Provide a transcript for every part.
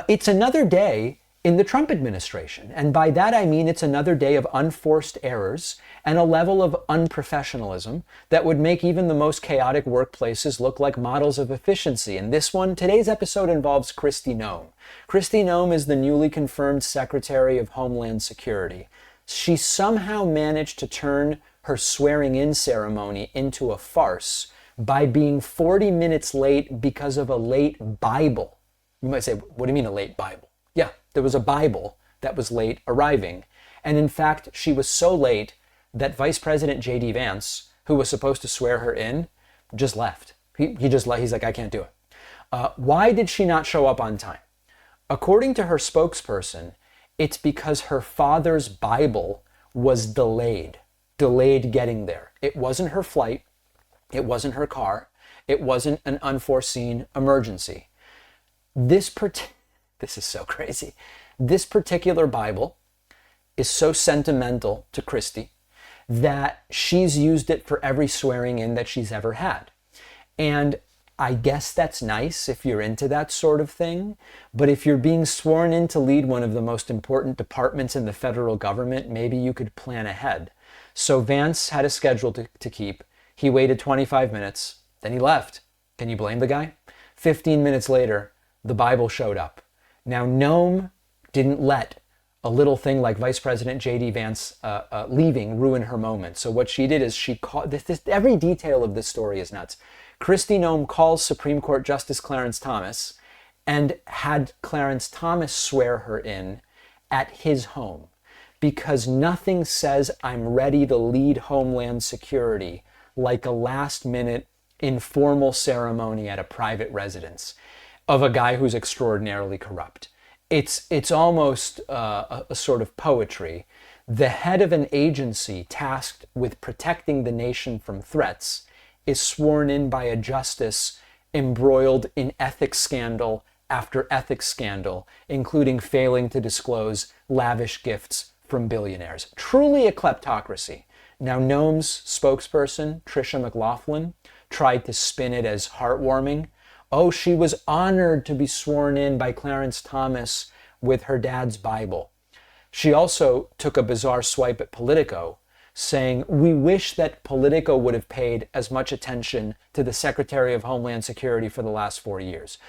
It's another day in the Trump administration. And by that I mean it's another day of unforced errors and a level of unprofessionalism that would make even the most chaotic workplaces look like models of efficiency. And today's episode involves Kristi Noem. Kristi Noem is the newly confirmed Secretary of Homeland Security. She somehow managed to turn her swearing-in ceremony into a farce by being 40 minutes late because of a late Bible. You might say, what do you mean a late Bible? Yeah, there was a Bible that was late arriving. And in fact, she was so late that Vice President JD Vance, who was supposed to swear her in, just left. He just left. He's like, I can't do it. Why did she not show up on time? According to her spokesperson, it's because her father's Bible was delayed getting there. It wasn't her flight. It wasn't her car. It wasn't an unforeseen emergency. This is so crazy. This particular Bible is so sentimental to Kristi that she's used it for every swearing in that she's ever had. And I guess that's nice if you're into that sort of thing. But if you're being sworn in to lead one of the most important departments in the federal government, maybe you could plan ahead. So Vance had a schedule to keep. He waited 25 minutes, then he left. Can you blame the guy? 15 minutes later, the Bible showed up. Now, Noem didn't let a little thing like Vice President JD Vance leaving ruin her moment. So what she did is she called, every detail of this story is nuts. Kristi Noem calls Supreme Court Justice Clarence Thomas and had Clarence Thomas swear her in at his home, because nothing says I'm ready to lead Homeland Security like a last-minute informal ceremony at a private residence of a guy who's extraordinarily corrupt. It's almost a sort of poetry. The head of an agency tasked with protecting the nation from threats is sworn in by a justice embroiled in ethics scandal after ethics scandal, including failing to disclose lavish gifts from billionaires. Truly a kleptocracy. Now, Noem's spokesperson, Tricia McLaughlin, tried to spin it as heartwarming. Oh, she was honored to be sworn in by Clarence Thomas with her dad's Bible. She also took a bizarre swipe at Politico, saying, we wish that Politico would have paid as much attention to the Secretary of Homeland Security for the last 4 years.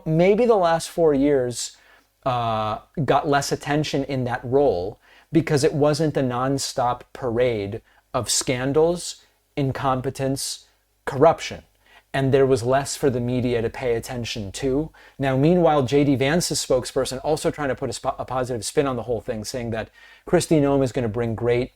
Maybe the last 4 years got less attention in that role because it wasn't a nonstop parade of scandals, incompetence, corruption. And there was less for the media to pay attention to. Now, meanwhile, JD Vance's spokesperson also trying to put a positive spin on the whole thing, saying that Kristi Noem is going to bring great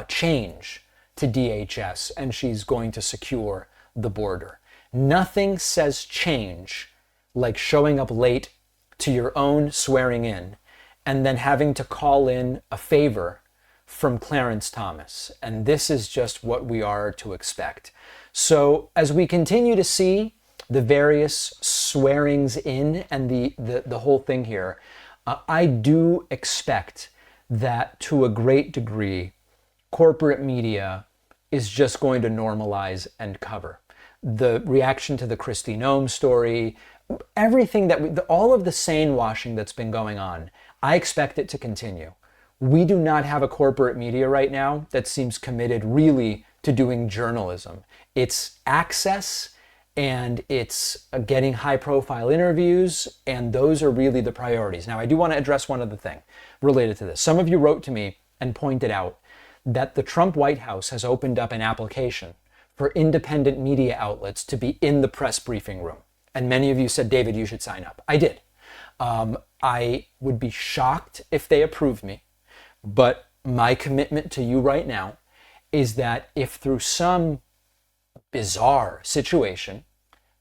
change to DHS and she's going to secure the border. Nothing says change like showing up late to your own swearing in and then having to call in a favor from Clarence Thomas. And this is just what we are to expect. So as we continue to see the various swearings in and the whole thing here, I do expect that to a great degree, corporate media is just going to normalize and cover. The reaction to the Kristi Noem story, everything all of the sane washing that's been going on, I expect it to continue. We do not have a corporate media right now that seems committed really to doing journalism. It's access and it's getting high profile interviews, and those are really the priorities. Now, I do want to address one other thing related to this. Some of you wrote to me and pointed out that the Trump White House has opened up an application for independent media outlets to be in the press briefing room. And many of you said, David, you should sign up. I did. I would be shocked if they approved me, but my commitment to you right now is that if through some bizarre situation,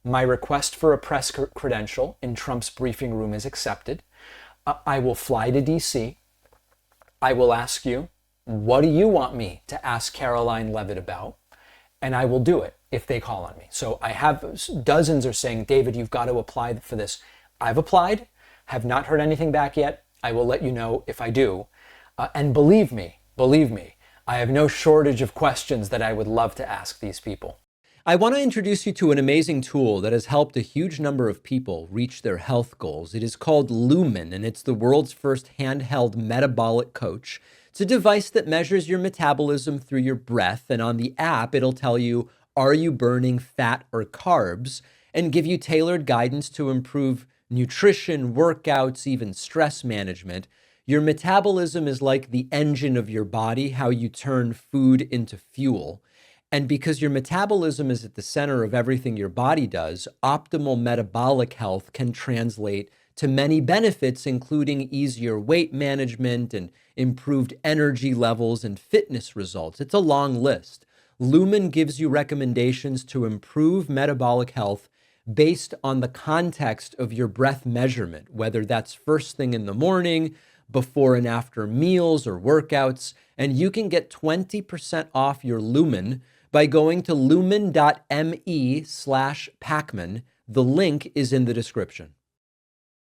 my request for a press credential in Trump's briefing room is accepted, I will fly to DC. I will ask you, what do you want me to ask Caroline Leavitt about? And I will do it if they call on me. So I have dozens are saying, David, you've got to apply for this. I've applied, have not heard anything back yet. I will let you know if I do. And believe me, I have no shortage of questions that I would love to ask these people. I want to introduce you to an amazing tool that has helped a huge number of people reach their health goals. It is called Lumen, and it's the world's first handheld metabolic coach. It's a device that measures your metabolism through your breath, and on the app, it'll tell you, are you burning fat or carbs, and give you tailored guidance to improve nutrition, workouts, even stress management. Your metabolism is like the engine of your body, how you turn food into fuel. And because your metabolism is at the center of everything your body does, optimal metabolic health can translate to many benefits, including easier weight management and improved energy levels and fitness results. It's a long list. Lumen gives you recommendations to improve metabolic health based on the context of your breath measurement, whether that's first thing in the morning, before and after meals or workouts. And you can get 20% off your Lumen by going to lumen.me/Pacman. The link is in the description.